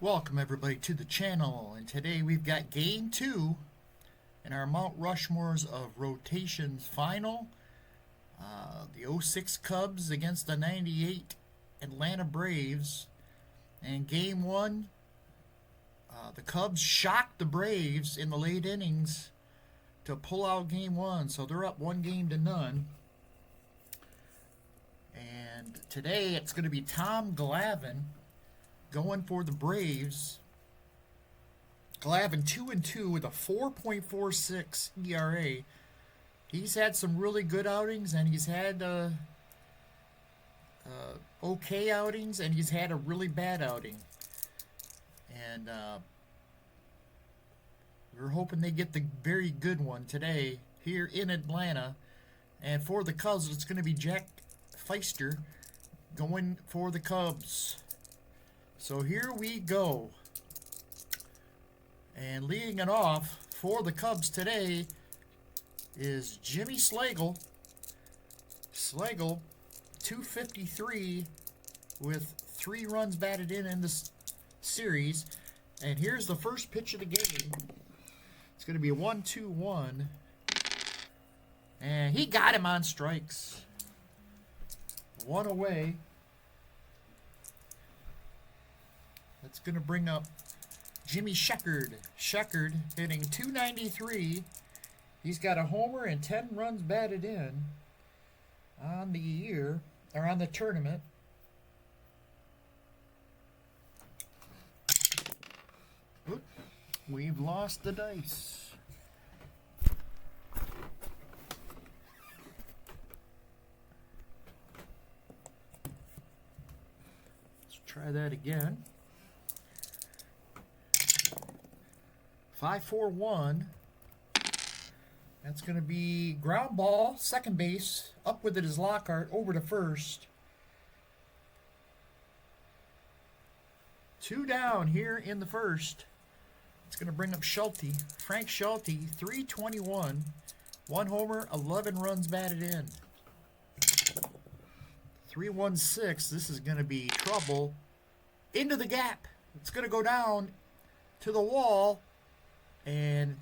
Welcome everybody to the channel, and today we've got game 2 in our Mount Rushmores of Rotations final. The '06 Cubs against the '98 Atlanta Braves. And game 1, the Cubs shocked the Braves in the late innings to pull out game 1, so they're up 1-0. And today it's going to be Tom Glavine going for the Braves. Glavine 2-2 with a 4.46 ERA. He's had some really good outings, and he's had okay outings, and he's had a really bad outing. And we're hoping they get the very good one today here in Atlanta. And for the Cubs, it's going to be Jack Pfiester going for the Cubs. So here we go. And leading it off for the Cubs today is Jimmy Slagle. Slagle, 253 with 3 runs batted in this series. And here's the first pitch of the game. It's going to be a 1-2-1. And he got him on strikes. 1 away. That's going to bring up Jimmy Sheckard. Sheckard hitting .293. He's got a homer and 10 runs batted in on the year, or on the tournament. Oop, we've lost the dice. Let's try that again. 5-4-1. That's going to be ground ball, second base. Up with it is Lockhart, over to first. 2 down here in the first. It's going to bring up Schulte. Frank Schulte, 321. 1 homer, 11 runs batted in. 3-1-6. This is going to be trouble. Into the gap. It's going to go down to the wall. And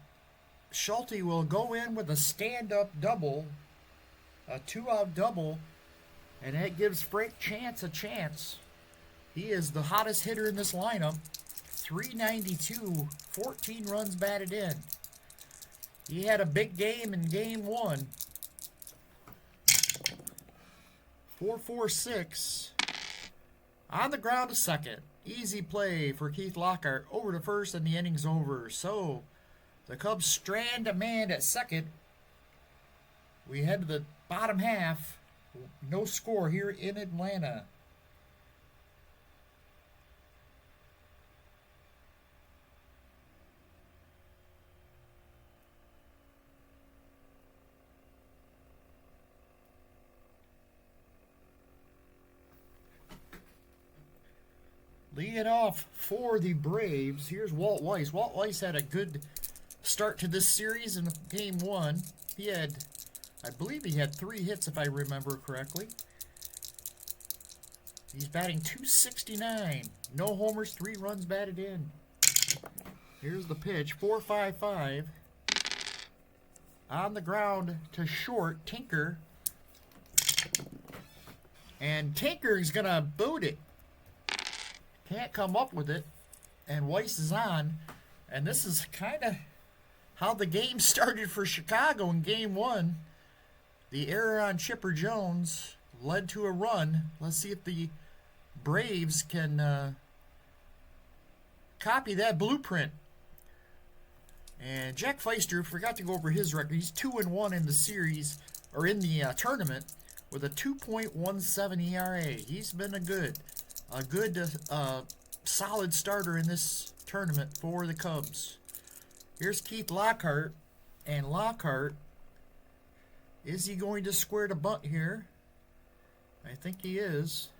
Schulte will go in with a stand-up double, a 2-out double, and that gives Frank Chance a chance. He is the hottest hitter in this lineup. 392, 14 runs batted in. He had a big game in game 1. 4-4-6. On the ground to second. Easy play for Keith Lockhart. Over to first, and the inning's over. So the Cubs strand a man at second. We head to the bottom half. No score here in Atlanta. Lead it off for the Braves. Here's Walt Weiss. Walt Weiss had a good start to this series in game 1. He had, I believe he had 3 hits if I remember correctly. He's batting .269. No homers, 3 runs batted in. Here's the pitch, 4-5-5. On the ground to short, Tinker. And Tinker is going to boot it. Can't come up with it. And Weiss is on. And this is kind of how the game started for Chicago in game 1. The error on Chipper Jones led to a run. Let's see if the Braves can copy that blueprint. And Jack Pfiester, forgot to go over his record. He's 2-1 in the series, or in the tournament, with a 2.17 ERA. He's been a good solid starter in this tournament for the Cubs. Here's Keith Lockhart, and Lockhart, is he going to square the bunt here? I think he is.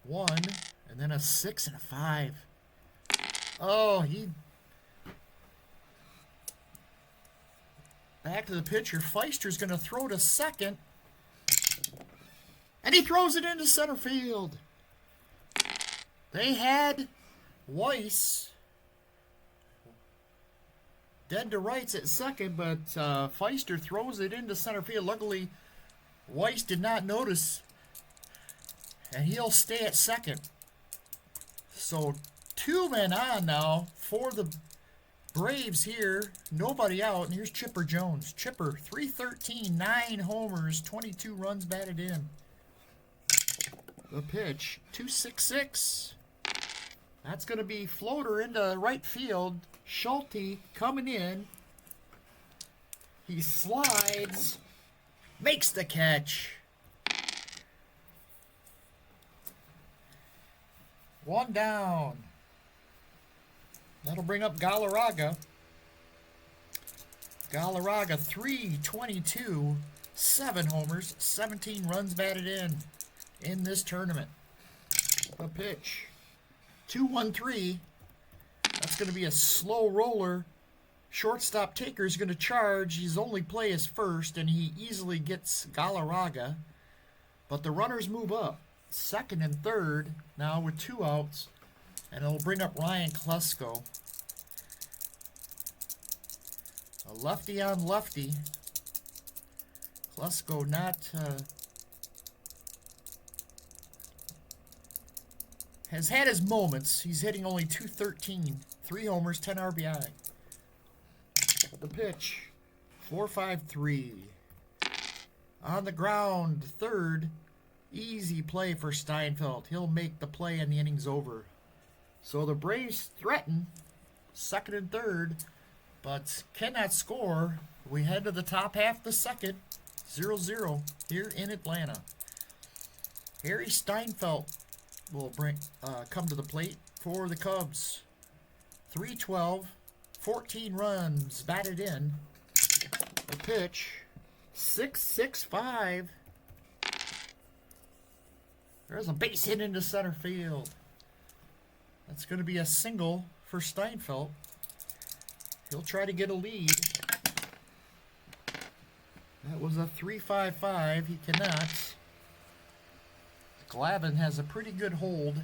1, and then a 6 and a 5. Oh, he... Back to the pitcher. Pfeister's going to throw to second. And he throws it into center field. They had Weiss dead to rights at second, but Pfiester throws it into center field. Luckily, Weiss did not notice, and he'll stay at second. So 2 men on now for the Braves here. Nobody out, and here's Chipper Jones. Chipper, 313, 9 homers, 22 runs batted in. The pitch, 2-6-6. That's going to be floater into right field. Schulte coming in. He slides. Makes the catch. 1 down. That'll bring up Galarraga. Galarraga, 322, 7 homers, 17 runs batted in this tournament. A pitch. 2-1-3. That's going to be a slow roller. Shortstop Taker is going to charge. His only play is first, and he easily gets Galarraga. But the runners move up. Second and third now with 2 outs. And it'll bring up Ryan Klesko. A lefty on lefty. Klesko not... has had his moments. He's hitting only .213. 3 homers, 10 RBI. The pitch. 4-5-3. On the ground, third. Easy play for Steinfeld. He'll make the play and the inning's over. So the Braves threaten second and third, but cannot score. We head to the top half of the second. 0-0 here in Atlanta. Harry Steinfeld will come to the plate for the Cubs. 312, 14 runs batted in. The pitch, 6-6-5. There's a base hit into center field. That's going to be a single for Steinfeld. He'll try to get a lead. That was a 3-5-5. He cannot. Glavine has a pretty good hold.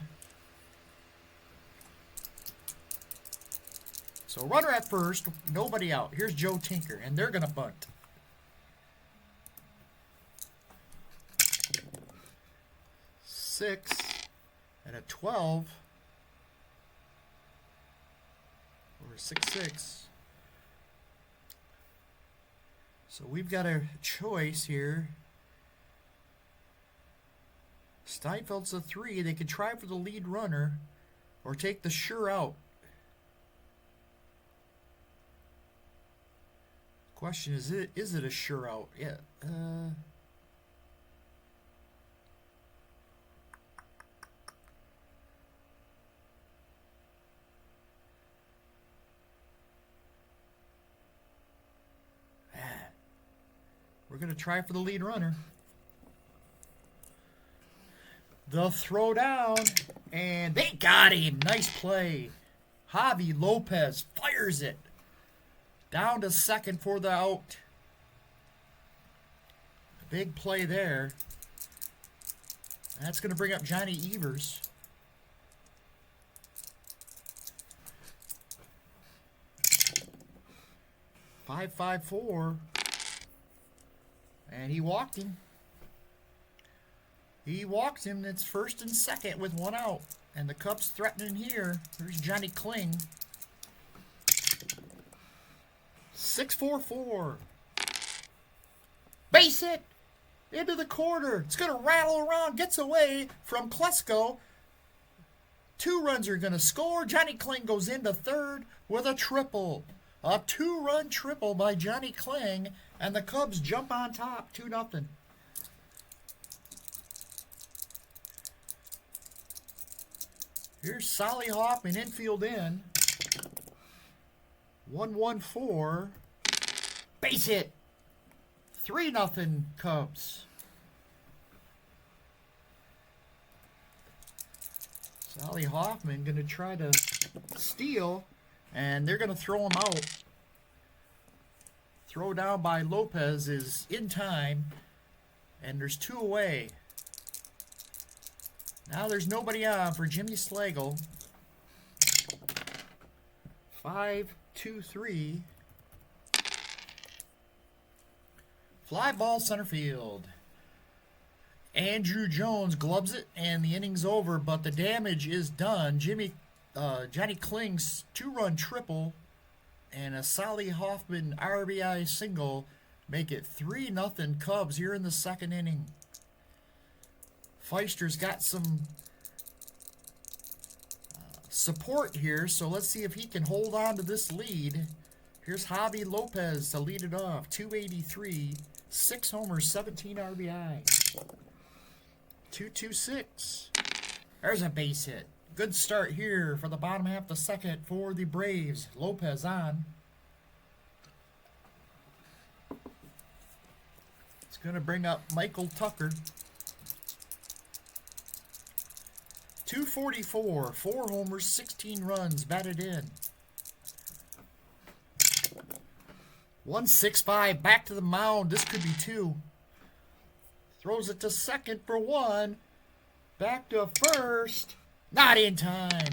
So runner at first, nobody out. Here's Joe Tinker, and they're going to bunt. Six and a 12. Or 6-6. So we've got a choice here. Steinfeld's a 3. They could try for the lead runner or take the sure out. Question is it a sure out? Yeah. We're going to try for the lead runner. The throw down, and they got him. Nice play. Javi Lopez fires it. Down to second for the out. Big play there. That's going to bring up Johnny Evers. .554. And he walked him. He walked him. It's first and second with 1 out. And the Cubs threatening here. There's Johnny Kling. 6-4-4. Base hit. Into the corner. It's going to rattle around. Gets away from Klesko. 2 runs are going to score. Johnny Kling goes into third with a triple. A 2-run triple by Johnny Kling. And the Cubs jump on top. 2-0. Here's Solly Hoffman, infield in. 1-1-4. Base hit. 3-0 Cubs. Solly Hoffman going to try to steal, and they're going to throw him out. Throw down by Lopez is in time, and there's 2 away. Now there's nobody on for Jimmy Slagle. 5-2-3. Fly ball center field. Andrew Jones glubs it, and the inning's over, but the damage is done. Johnny Kling's 2-run triple and a Sally Hoffman RBI single make it 3-0 Cubs here in the second inning. Pfiester's got some support here, so let's see if he can hold on to this lead. Here's Javi Lopez to lead it off. 283, 6 homers, 17 RBI. 2-2-6. There's a base hit. Good start here for the bottom half of the second for the Braves. Lopez on. It's going to bring up Michael Tucker. 244, 4 homers, 16 runs, batted in. 165, back to the mound. This could be 2. Throws it to second for 1. Back to first. Not in time.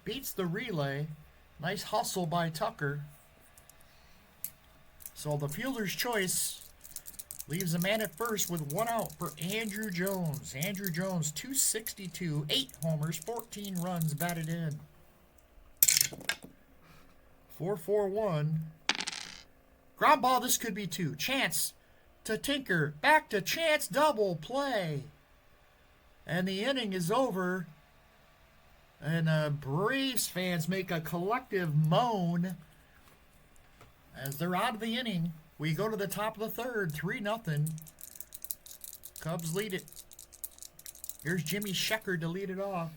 Beats the relay. Nice hustle by Tucker. So the fielder's choice leaves a man at first with 1 out for Andrew Jones. Andrew Jones, 262, 8 homers, 14 runs, batted in. 4-4-1. Ground ball, this could be 2. Chance to Tinker. Back to Chance, double play. And the inning is over. And Braves fans make a collective moan as they're out of the inning. We go to the top of the third, 3-0. Cubs lead it. Here's Jimmy Sheckard to lead it off.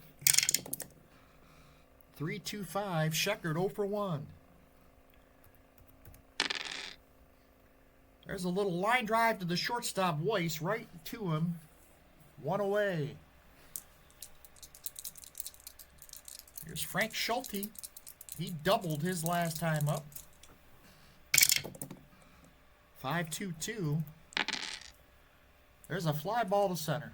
3-2-5. Sheckard 0 for 1. There's a little line drive to the shortstop, Weiss, right to him. 1 away. Here's Frank Schulte. He doubled his last time up. 5-2-2. There's a fly ball to center.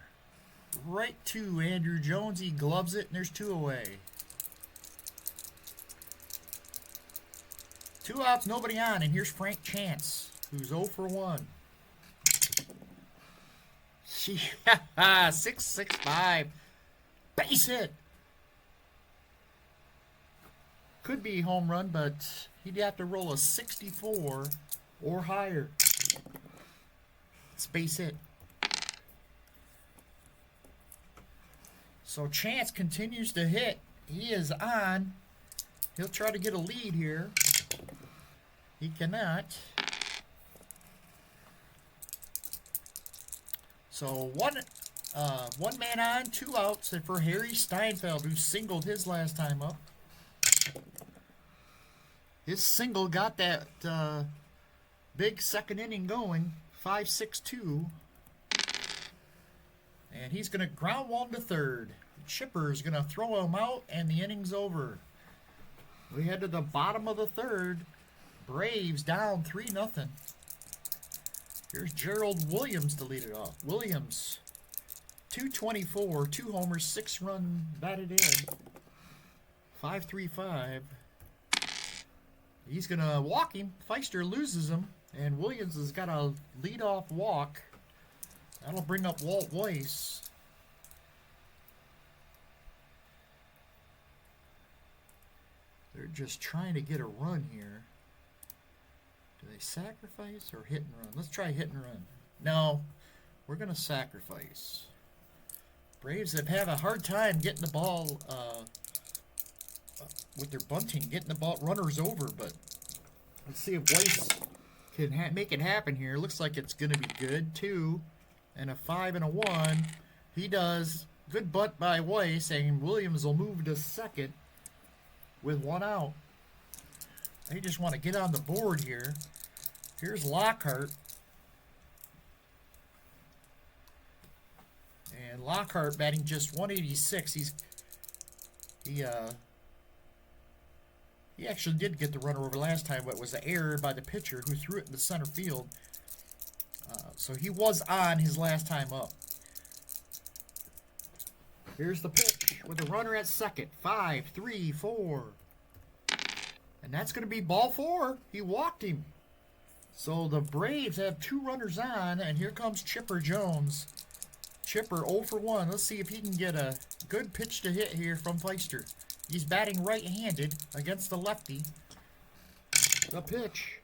Right to Andrew Jones. He gloves it, and there's 2 away. 2 outs, nobody on, and here's Frank Chance, who's 0 for 1. 6-6-5. Base hit. Could be home run, but he'd have to roll a 64 or higher. It's base hit. So Chance continues to hit. He is on. He'll try to get a lead here. He cannot. So one man on, 2 outs, and for Harry Steinfeld, who singled his last time up. His single got that big second inning going, 5-6-2. And he's going to ground 1 to third. Chipper's going to throw him out, and the inning's over. We head to the bottom of the third. Braves down 3-0. Here's Gerald Williams to lead it off. Williams, 224, 2 homers, 6 run batted in. 5-3-5. He's going to walk him. Pfiester loses him. And Williams has got a leadoff walk. That'll bring up Walt Weiss. They're just trying to get a run here. Do they sacrifice or hit and run? Let's try hit and run. No, we're going to sacrifice. Braves have had a hard time getting the ball with their bunting, getting the ball runners over, but let's see if Weiss can make it happen here. Looks like it's going to be good. 2 and a 5 and a 1. He does. Good bunt by Weiss, and Williams will move to second with 1 out. They just want to get on the board here. Here's Lockhart. And Lockhart batting just 186. He actually did get the runner over last time, but it was an error by the pitcher who threw it in the center field. So he was on his last time up. Here's the pitch with a runner at second. 5, 3, 4. And that's going to be ball 4. He walked him. So the Braves have 2 runners on, and here comes Chipper Jones. Chipper 0 for 1. Let's see if he can get a good pitch to hit here from Pfiester. He's batting right-handed against the lefty. The pitch.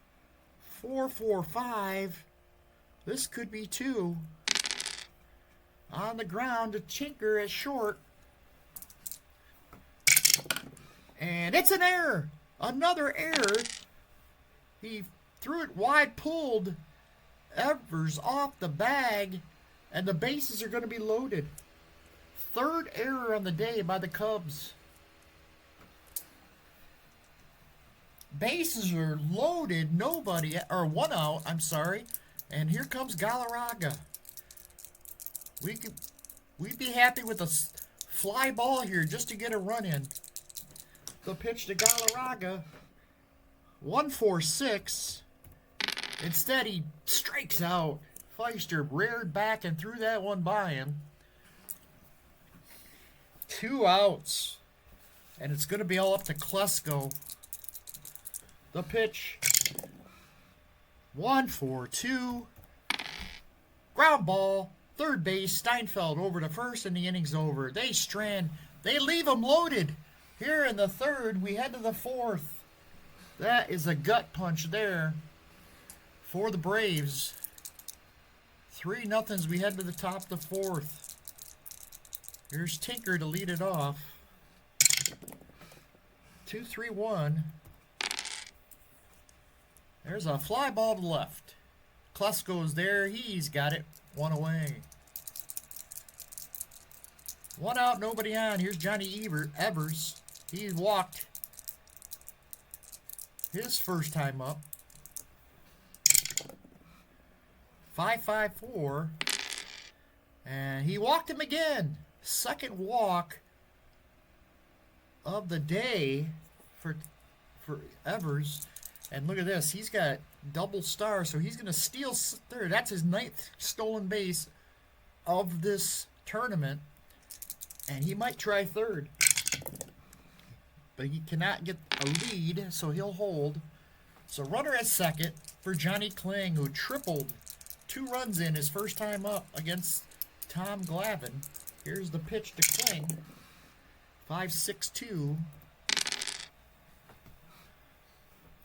4-4-5. This could be 2. On the ground to Tinker at short. And it's an error. Another error. He threw it wide, pulled Evers off the bag, and the bases are going to be loaded. 3rd error on the day by the Cubs. Bases are loaded, nobody, or 1 out, I'm sorry. And here comes Galarraga. We'd be happy with a fly ball here just to get a run in. The pitch to Galarraga. 1-4-6. Instead, he strikes out. Pfiester reared back and threw that one by him. 2 outs. And it's going to be all up to Klesko. The pitch. 1-4-2. Ground ball. 3rd base. Steinfeld over to first, and the inning's over. They leave them loaded. Here in the 3rd, we head to the 4th. That is a gut punch there for the Braves. 3-0. We head to the top of the 4th. Here's Tinker to lead it off. 2-3-1. There's a fly ball to left. Klesko's there. He's got it. 1 away. 1 out, nobody on. Here's Johnny Evers. He walked his first time up. 5-5-4. And he walked him again. 2nd walk of the day for Evers. And look at this. He's got double star, so he's going to steal 3rd. That's his 9th stolen base of this tournament. And he might try 3rd. But he cannot get a lead, so he'll hold. So runner at second for Johnny Kling, who tripled 2 runs in his first time up against Tom Glavine. Here's the pitch to Kling. 5-6-2.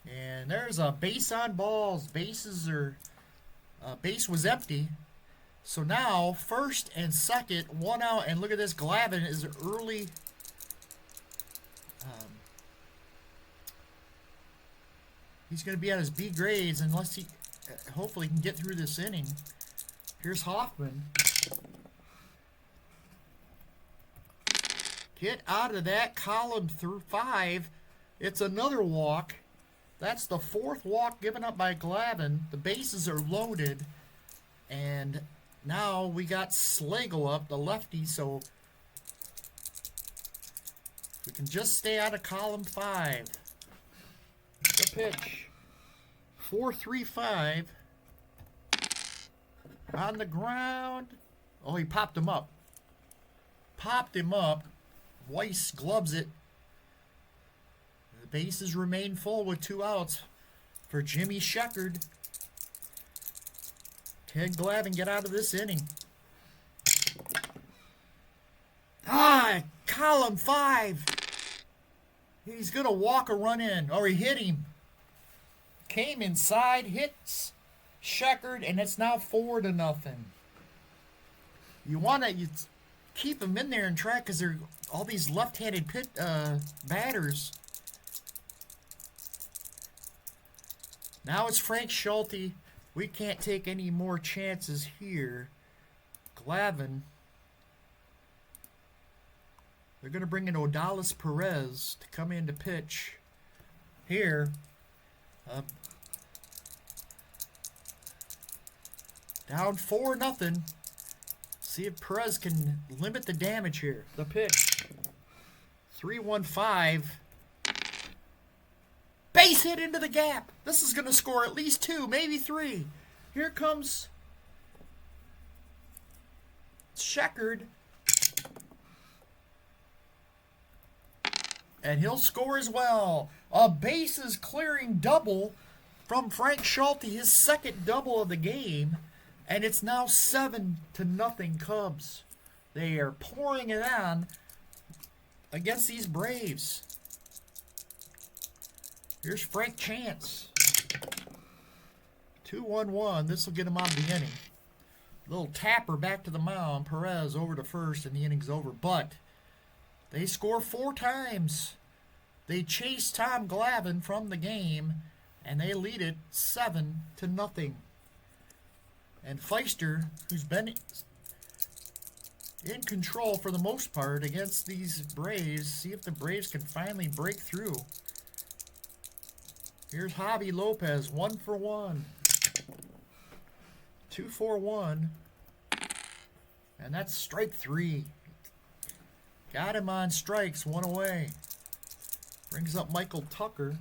And there's a base on balls. Base was empty. So now, 1st and 2nd, 1 out. And look at this. Glavine is early. He's going to be at his B grades unless he hopefully can get through this inning. Here's Hoffman. Get out of that column through 5. It's another walk. That's the 4th walk given up by Glavine. The bases are loaded. And now we got Slagle up, the lefty, so we can just stay out of column 5. The pitch. 4-3-5. On the ground. Oh, he popped him up. Weiss gloves it. The bases remain full with 2 outs for Jimmy Sheckard. Can Glavine get out of this inning? Column 5. He's going to walk a run in. Or he hit him. Came inside, hits Sheckard, and it's now 4-0. You want to keep him in there and try, because they're all these left-handed batters. Now it's Frank Schulte. We can't take any more chances here. Glavine. They're going to bring in Odalis Perez to come in to pitch here. Down 4-0. See if Perez can limit the damage here. The pitch. 3-1-5. Base hit into the gap. This is going to score at least 2, maybe 3. Here comes Sheckard. And he'll score as well. A bases clearing double from Frank Schulte, his second double of the game. And it's now 7-0 Cubs. They are pouring it on against these Braves. Here's Frank Chance. 2-1-1. This will get him out of the inning. Little tapper back to the mound. Perez over to first, and the inning's over. But they score 4 times. They chase Tom Glavine from the game, and they lead it 7-0. And Pfiester, who's been in control for the most part against these Braves, see if the Braves can finally break through. Here's Javi Lopez, 1 for 1. 2 for 1. And that's strike 3. Got him on strikes, 1 away. Brings up Michael Tucker.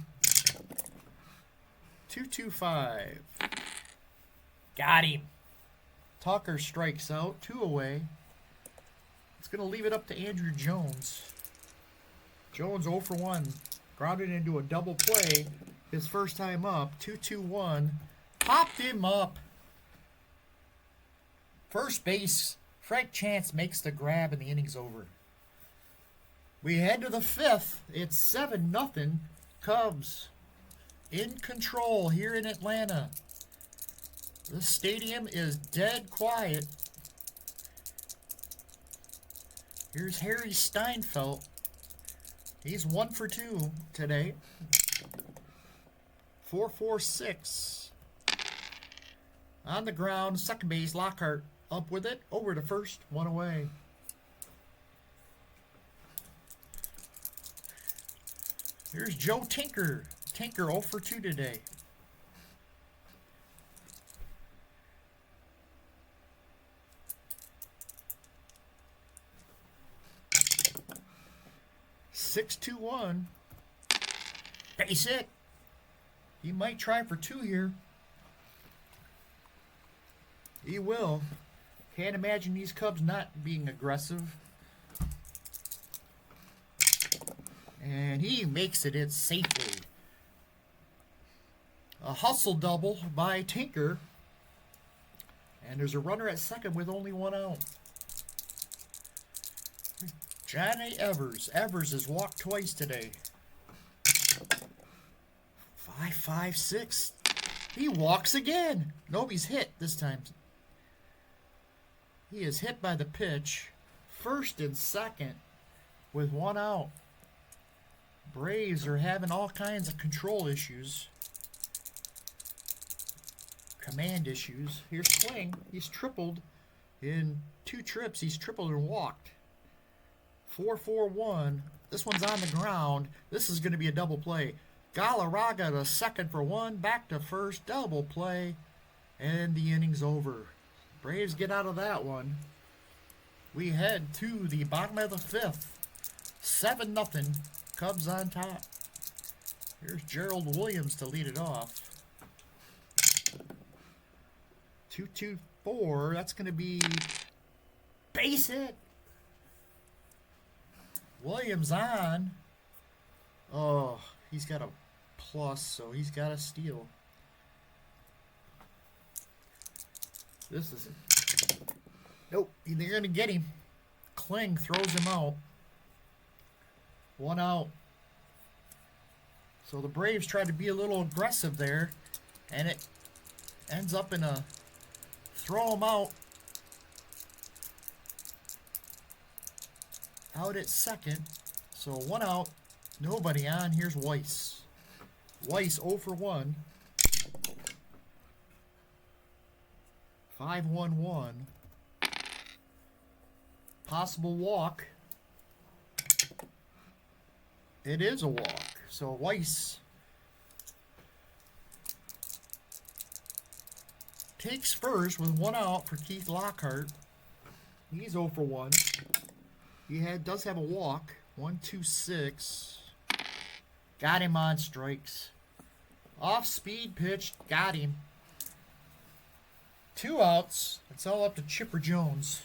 2-2-5. Got him. Tucker strikes out, 2 away. It's going to leave it up to Andrew Jones. Jones 0 for 1. Grounded into a double play. His first time up. 2-2-1. Popped him up. First base. Frank Chance makes the grab and the inning's over. We head to the 5th. It's 7-0 Cubs. In control here in Atlanta. The stadium is dead quiet. Here's Harry Steinfeld. He's 1 for 2 today. 4-4-6. On the ground, second base, Lockhart up with it. Over to first, 1 away. Here's Joe Tinker. Tinker 0 for 2 today. Six, 2-1. Base hit. He might try for 2 here. He will. Can't imagine these Cubs not being aggressive. And he makes it in safely. A hustle double by Tinker. And there's a runner at second with only 1 out. Johnny Evers. Evers has walked twice today. 5-5-6. He walks again. Nobody's hit this time. He is hit by the pitch. First and second with 1 out. Braves are having all kinds of control issues. Command issues. Here's Kling. He's tripled in 2 trips. He's tripled and walked. 4-4-1. This one's on the ground. This is going to be a double play. Galarraga to second for 1. Back to first. Double play. And the inning's over. Braves get out of that one. We head to the bottom of the 5th. 7-0. Cubs on top. Here's Gerald Williams to lead it off. 2-2-4. That's going to be base hit. Williams on. Oh, he's got a plus, so he's got a steal. This is it. Nope, they're going to get him. Kling throws him out. 1 out. So the Braves try to be a little aggressive there, and it ends up in a throw him out. Out at second. So 1 out. Nobody on. Here's Weiss. Weiss 0 for 1. 5-1-1. Possible walk. It is a walk. So Weiss takes first with 1 out for Keith Lockhart. He's 0 for 1. He does have a walk. 1-2-6. Got him on strikes. Off speed pitch. Got him. 2 outs. It's all up to Chipper Jones.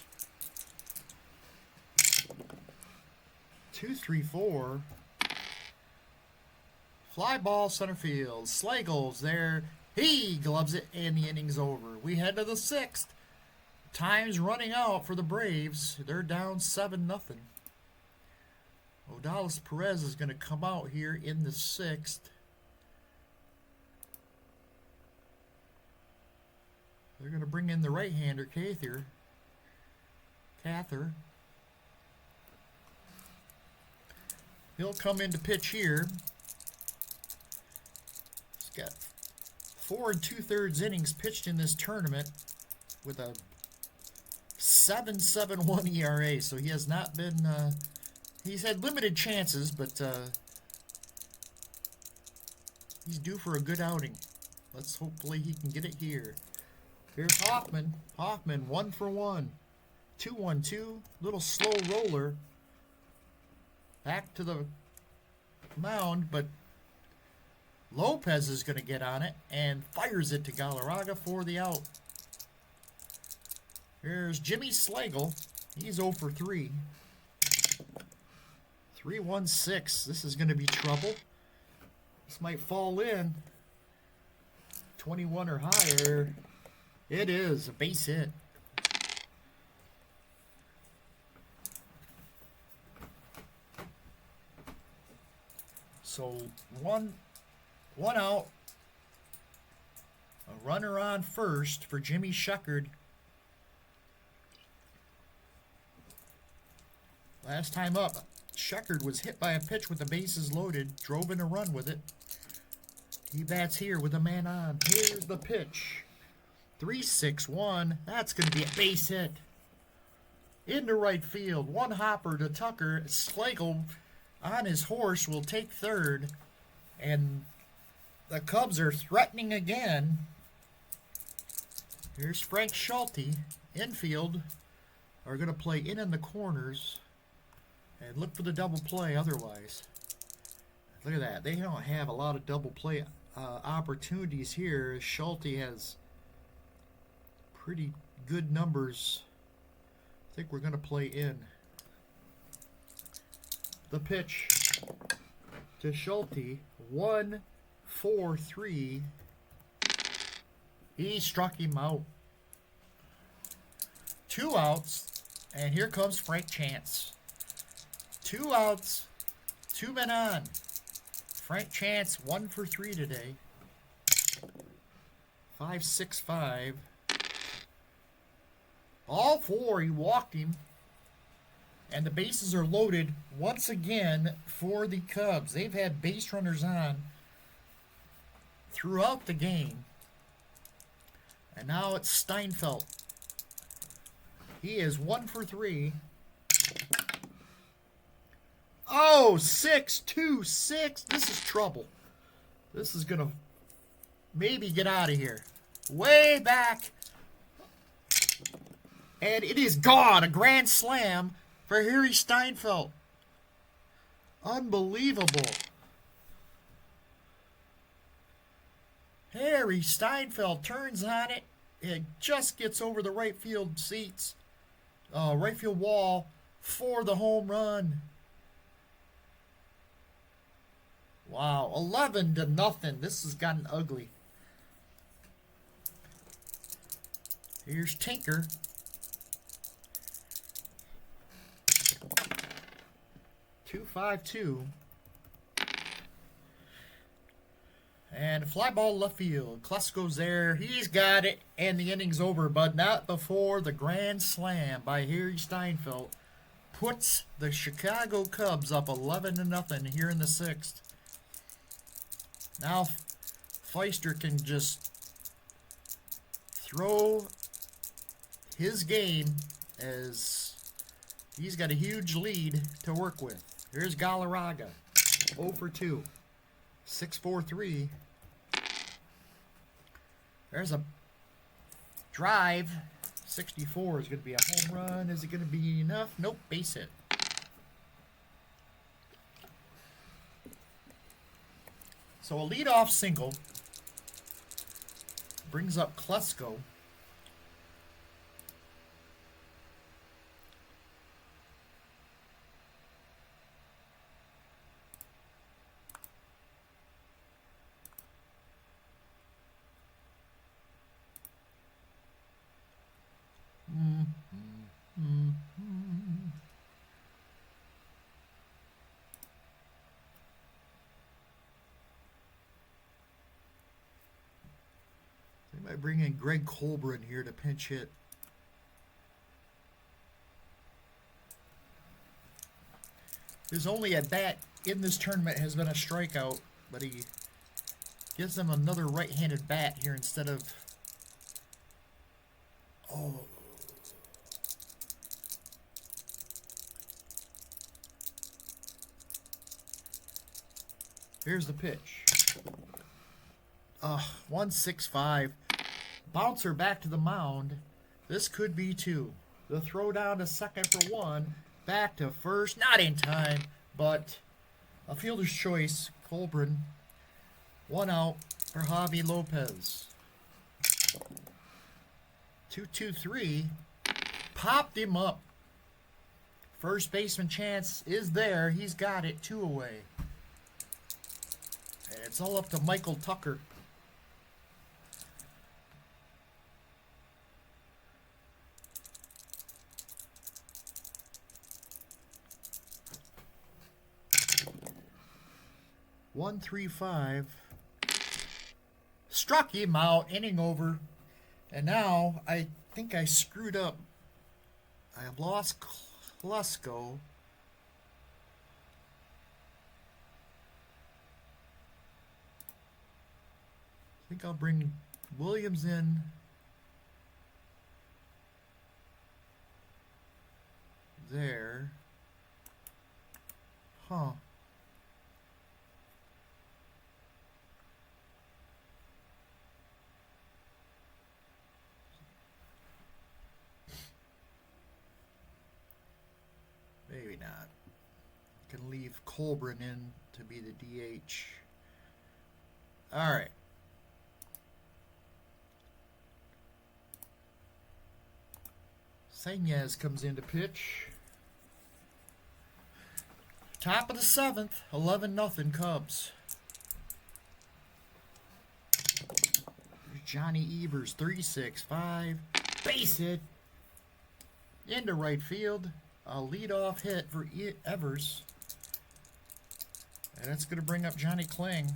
2-3-4. Fly ball center field. Slagle's there. He gloves it, and the inning's over. We head to the 6th. Time's running out for the Braves. They're down 7-0. Odalis Perez is going to come out here in the 6th. They're going to bring in the right-hander, Cather. He'll come in to pitch here. He's got 4 2/3 innings pitched in this tournament with a 7.71 ERA. So he has not been. He's had limited chances, but he's due for a good outing. Let's hopefully he can get it here. Here's Hoffman. Hoffman 1 for 1. 2-1-2. Little slow roller. Back to the mound, but Lopez is going to get on it and fires it to Galarraga for the out. Here's Jimmy Slagle. He's 0 for 3. 3-1-6. This is going to be trouble. This might fall in. 21 or higher. It is a base hit. So one out. A runner on first for Jimmy Shuckard. Last time up, Shuckard was hit by a pitch with the bases loaded, drove in a run with it. He bats here with a man on. Here's the pitch. 3-6-1. That's going to be a base hit. Into right field. One hopper to Tucker. Slagle on his horse will take third. And the Cubs are threatening again. Here's Frank Schulte. Infield are going to play in the corners. And look for the double play otherwise. Look at that. They don't have a lot of double play opportunities here. Schulte has pretty good numbers. I think we're going to play in. The pitch to Schulte. 1-4-3. He struck him out. 2 outs. And here comes Frank Chance. 2 outs. 2 men on. Frank Chance 1 for 3 today. 5-6-5. All 4, he walked him. And the bases are loaded once again for the Cubs. They've had base runners on throughout the game. And now it's Steinfeld. He is 1 for 3. Oh, 6-2-6. This is trouble. This is going to maybe get out of here. Way back. And it is gone. A grand slam for Harry Steinfeld. Unbelievable. Harry Steinfeld turns on it. It just gets over the right field seats. Right field wall for the home run. Wow, 11-0. This has gotten ugly. Here's Tinker. .252. And a fly ball left field. Klesko's there. He's got it. And the inning's over, but not before the grand slam by Harry Steinfeld puts the Chicago Cubs up 11-0 here in the 6th. Now Pfiester can just throw his game as he's got a huge lead to work with. Here's Galarraga. 0 for 2. 6-4-3. There's a drive. 64 is going to be a home run. Is it going to be enough? Nope. Base hit. So a leadoff single brings up Klesko. I bring in Greg Colburn here to pinch hit. His only at bat in this tournament has been a strikeout, but he gives them another right-handed bat here instead of... Oh. Here's the pitch. 1-6-5. Bouncer back to the mound. This could be two. The throw down to second for one. Back to first. Not in time, but a fielder's choice. Colburn. One out for Javi Lopez. 2-2-3. Popped him up. First baseman chance is there. He's got it. 2 away. And it's all up to Michael Tucker. One, 3-5. Struck him out, inning over. And now I think I screwed up. I have lost Klusko. I think I'll bring Williams in. There. Huh. Maybe not. Can leave Colburn in to be the DH. All right. Sanchez comes in to pitch. Top of the 7th, 11-0 Cubs. Johnny Evers, 3-6-5. Base hit. Into right field. A leadoff hit for Evers. And that's going to bring up Johnny Kling.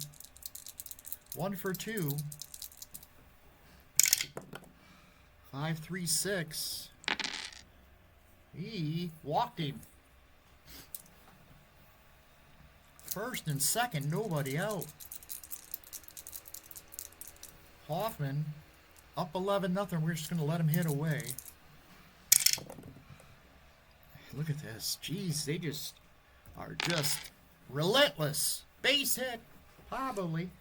1 for 2. 5-3-6. He walked him. First and second, nobody out. Hoffman up 11-0. We're just going to let him hit away. Look at this. Jeez, they just are just relentless. Base hit. Probably.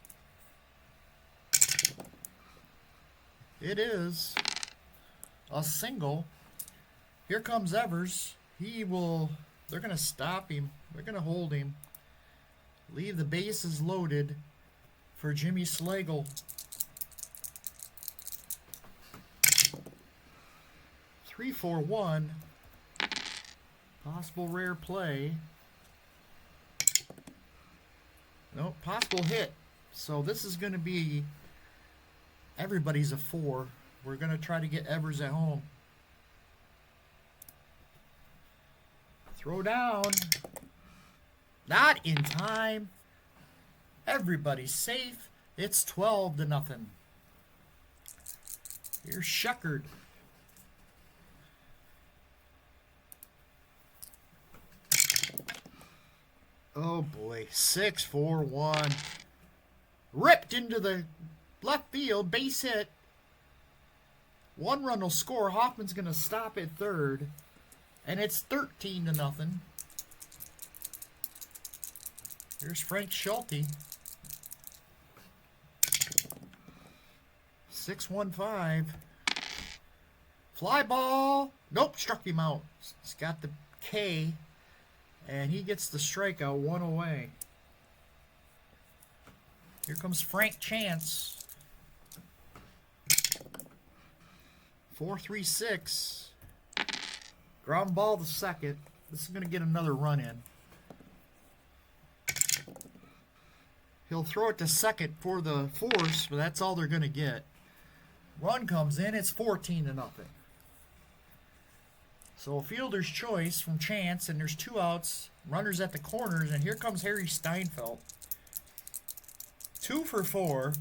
It is a single. Here comes Evers. They're going to stop him. They're going to hold him. Leave the bases loaded for Jimmy Slagle. 3-4-1. Possible rare play. Nope, possible hit. So this is going to be everybody's a 4. We're going to try to get Evers at home. Throw down. Not in time. Everybody's safe. It's 12-0. Here's Sheckard. Oh boy, 6-4-1. Ripped into the left field, base hit. 1 run will score. Hoffman's going to stop at third. And it's 13-0. Here's Frank Schulte. 6-1-5. Fly ball. Nope, struck him out. He's got the K. And he gets the strikeout, 1 away. Here comes Frank Chance. 4-3-6. Ground ball to second. This is going to get another run in. He'll throw it to second for the force, but that's all they're going to get. Run comes in. It's 14-0. So a fielder's choice from Chance, and there's 2 outs. Runners at the corners, and here comes Harry Steinfeld. 2 for 4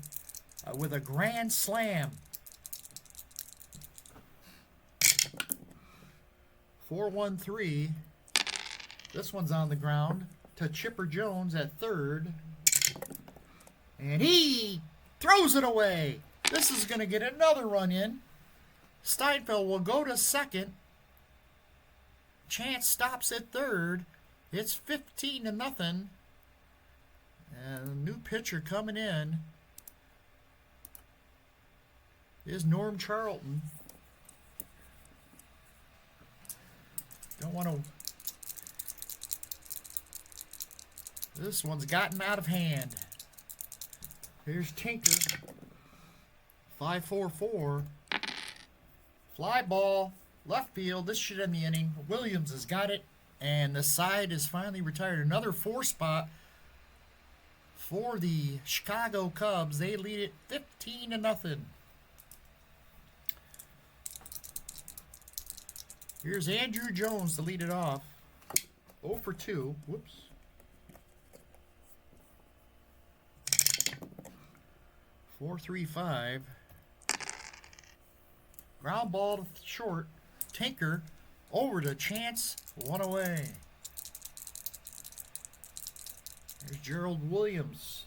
with a grand slam. 4-1-3. This one's on the ground to Chipper Jones at third. And he throws it away. This is going to get another run in. Steinfeld will go to second. Chance stops at third. It's 15-0. And a new pitcher coming in is Norm Charlton. Don't want to... This one's gotten out of hand. Here's Tinker. 5-4-4. Fly ball. Left field. This should end the inning. Williams has got it. And the side is finally retired. Another 4 spot for the Chicago Cubs. They lead it 15-0. Here's Andrew Jones to lead it off. 0 for 2. Whoops. Four, 3-5. Ground ball to short. Tinker over to Chance. 1 away. There's Gerald Williams.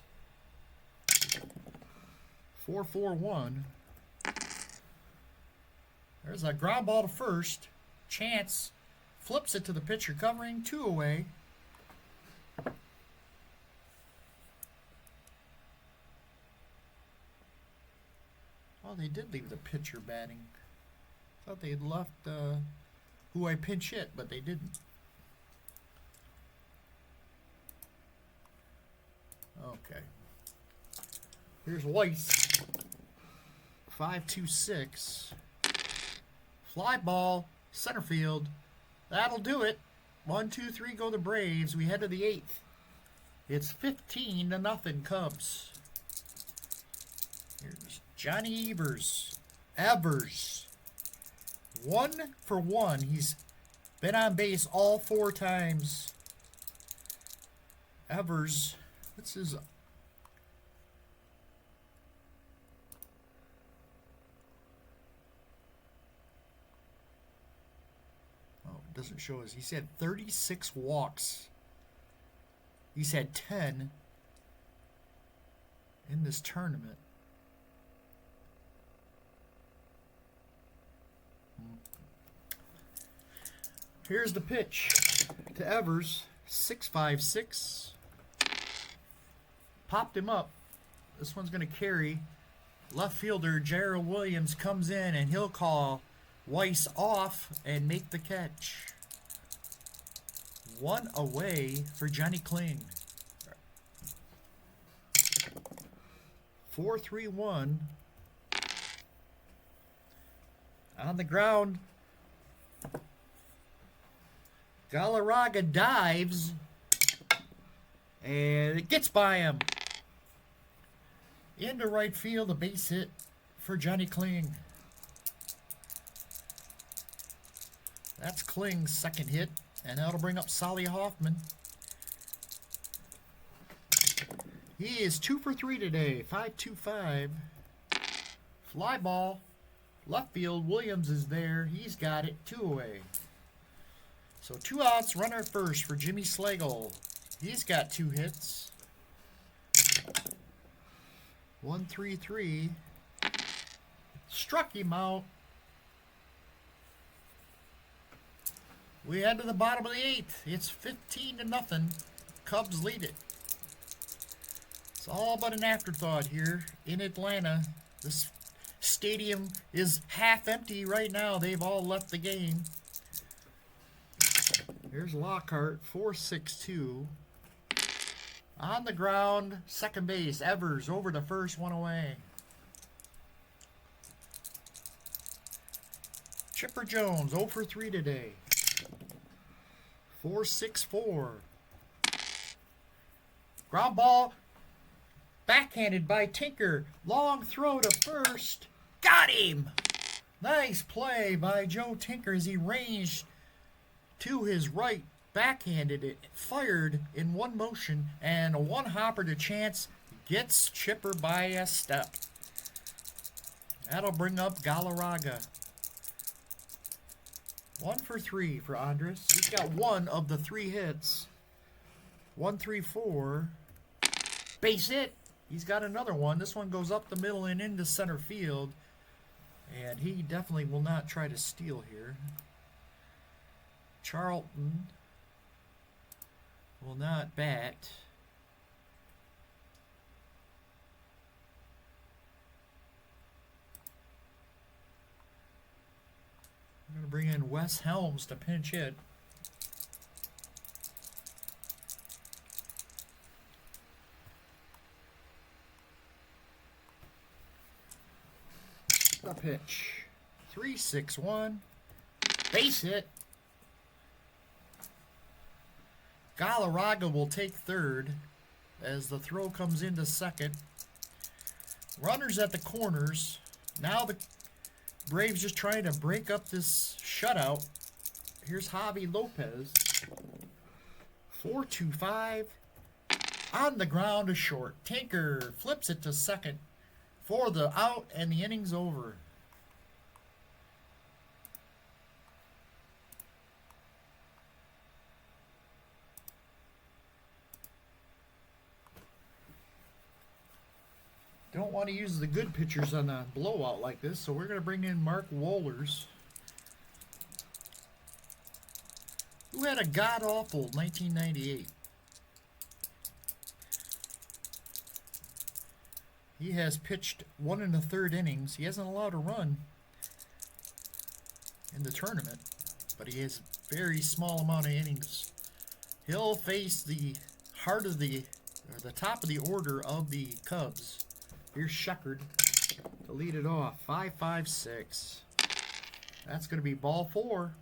4-4-1. There's a ground ball to first. Chance flips it to the pitcher covering. 2 away. Oh, they did leave the pitcher batting. Thought they'd left who I pinch hit, but they didn't. Okay. Here's Weiss. 5-2-6. Fly ball, center field. That'll do it. 1, 2, 3 go the Braves. We head to the 8th. It's 15-0 Cubs. Here's Johnny Evers. 1 for 1. He's been on base all 4 times. Evers, what's his... Oh, it doesn't show us. He's had 36 walks. He's had 10 in this tournament. Here's the pitch to Evers. 6-5-6. Popped him up. This one's going to carry. Left fielder Gerald Williams comes in and he'll call Weiss off and make the catch. 1 away for Johnny Kling. 4-3-1. On the ground. Galarraga dives, and it gets by him. Into right field, a base hit for Johnny Kling. That's Kling's second hit, and that'll bring up Solly Hoffman. He is 2 for 3 today, 5-2-5. Fly ball, left field, Williams is there. He's got it, 2 away. So 2 outs, runner at first for Jimmy Slagle. He's got 2 hits. 1-3-3. Struck him out. We head to the bottom of the 8th. It's 15-0. Cubs lead it. It's all but an afterthought here in Atlanta. This stadium is half empty right now. They've all left the game. Here's Lockhart, 4-6-2. On the ground, second base, Evers over to first, 1 away. Chipper Jones, 0 for 3 today. 4-6-4. Ground ball, backhanded by Tinker. Long throw to first. Got him! Nice play by Joe Tinker as he ranged to his right, backhanded it, fired in one motion, and a 1-hopper to Chance gets Chipper by a step. That'll bring up Galarraga. 1 for 3 for Andres. He's got one of the 3 hits. 1, 3, 4. Base hit. He's got another one. This one goes up the middle and into center field. And he definitely will not try to steal here. Charlton will not bat. I'm going to bring in Wes Helms to pinch hit. The pitch. 3-6-1. Base hit. Galarraga will take third as the throw comes into second. Runners at the corners. Now the Braves just trying to break up this shutout. Here's Javi Lopez. 4-2-5. On the ground to short. Tinker flips it to second for the out, and the inning's over. Don't want to use the good pitchers on a blowout like this, so we're going to bring in Mark Wohlers, who had a god-awful 1998. He has pitched 1 1/3 innings. He hasn't allowed a run in the tournament, but he has a very small amount of innings. He'll face the the top of the order of the Cubs. Here's Sheckard to lead it off. 5-5-6. That's going to be ball 4.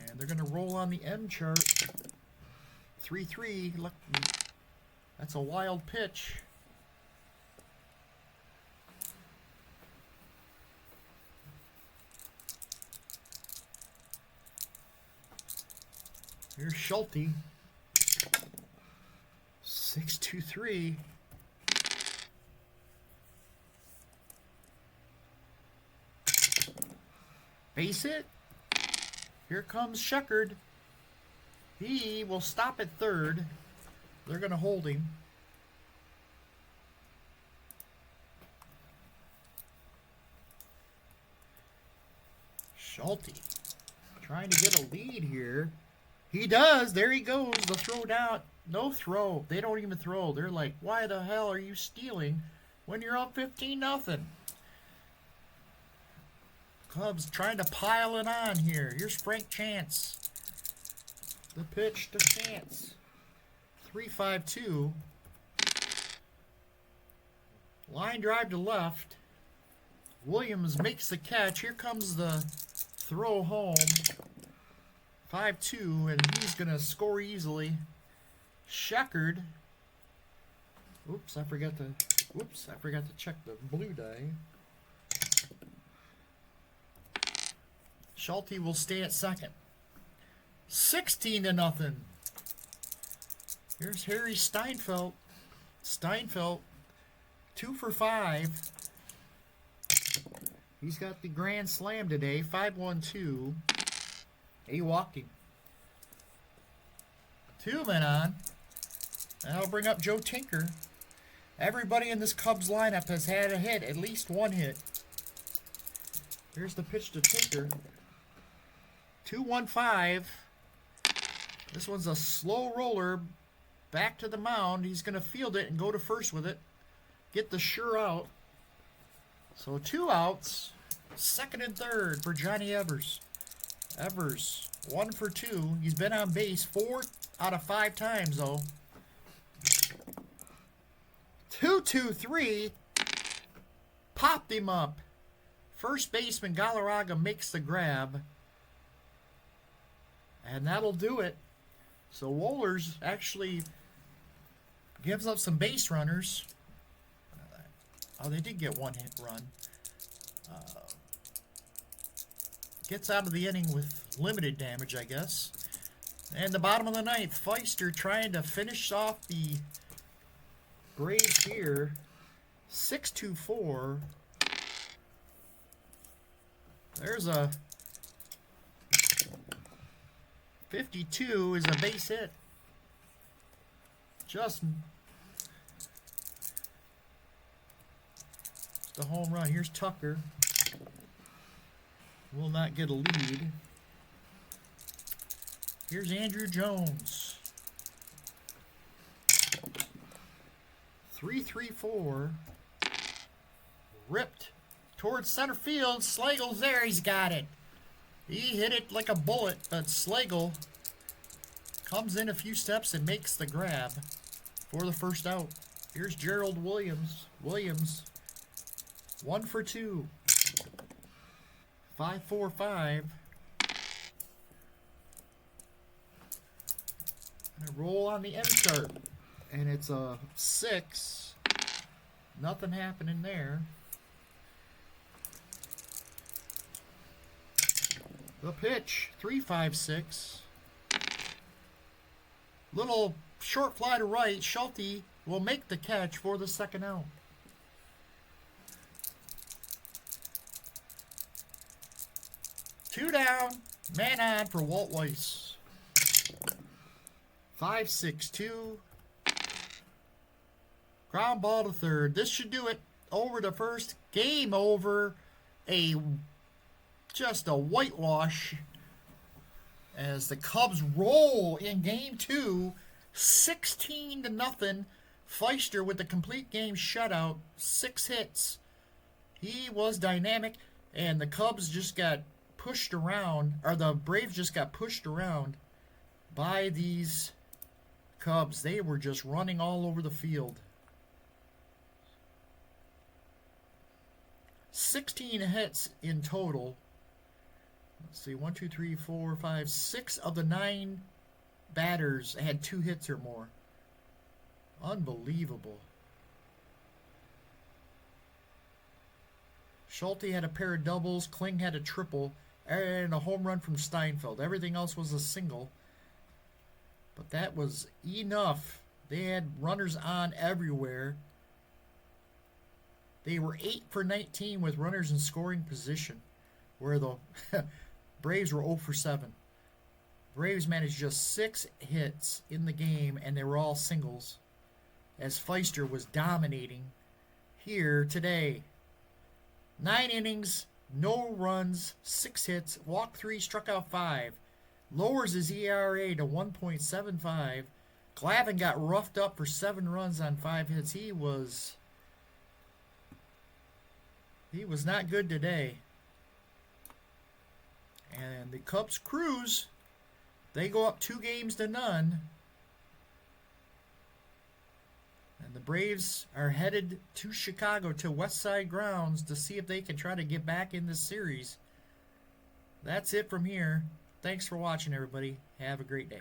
And they're going to roll on the M chart. 3-3. Look, that's a wild pitch. Here's Schulte. 6-2-3. Base hit. Here comes Sheckard. He will stop at third. They're going to hold him. Schulte trying to get a lead here. He does. There he goes. The throw down. No throw. They don't even throw. They're like, why the hell are you stealing when you're up 15-0? Cubs trying to pile it on here. Here's Frank Chance. The pitch to Chance. 3-5-2. Line drive to left. Williams makes the catch. Here comes the throw home. 5-2, and he's going to score easily. Sheckard. I forgot to check the blue die. Schulte will stay at second. 16-0. Here's Harry Steinfeld. 2 for 5. He's got the grand slam today. 5-1-2. He walked him. 2 men on. And I'll bring up Joe Tinker. Everybody in this Cubs lineup has had a hit, at least one hit. Here's the pitch to Tinker. 2-1-5. This one's a slow roller back to the mound. He's going to field it and go to first with it. Get the sure out. So 2 outs. Second and third for Johnny Evers. 1 for 2. He's been on base 4 out of 5 times, though. 2-2-3. Popped him up. First baseman Galarraga makes the grab. And that'll do it. So Wohlers actually gives up some base runners. They did get 1 hit run. Gets out of the inning with limited damage, I guess. And the bottom of the 9th, Pfiester trying to finish off the Braves here. 6-2-4. There's a 52 is a base hit. Just the home run. Here's Tucker. Will not get a lead. Here's Andrew Jones. 3-3-4. Ripped towards center field. Slagle's there. He's got it. He hit it like a bullet, but Slagle comes in a few steps and makes the grab for the first out. Here's Gerald Williams. 1 for 2. 5-4-5. And roll on the M chart. And it's a 6. Nothing happening there. The pitch, 3-5-6. Little short fly to right. Schulte will make the catch for the second out. Two down, man on for Walt Weiss. 5-6-2. Ground ball to third. This should do it. Over to first. Game over. Just a whitewash as the Cubs roll in game 2, 16-0. Pfiester with the complete game shutout, 6 hits. He was dynamic, and the Cubs just got pushed around, or the Braves just got pushed around by these Cubs. They were just running all over the field. 16 hits in total. Let's see, 1, 2, 3, 4, 5, 6 of the 9 batters had 2 hits or more. Unbelievable. Schulte had a pair of doubles, Kling had a triple, and a home run from Steinfeld. Everything else was a single. But that was enough. They had runners on everywhere. They were 8 for 19 with runners in scoring position, where the Braves were 0 for 7. Braves managed just 6 hits in the game, and they were all singles, as Pfiester was dominating here today. 9 innings, no runs, 6 hits, walked 3, struck out 5. Lowers his ERA to 1.75. Glavine got roughed up for 7 runs on 5 hits. He was not good today. And the Cubs cruise. They go up 2-0. And the Braves are headed to Chicago, to West Side Grounds, to see if they can try to get back in this series. That's it from here. Thanks for watching, everybody. Have a great day.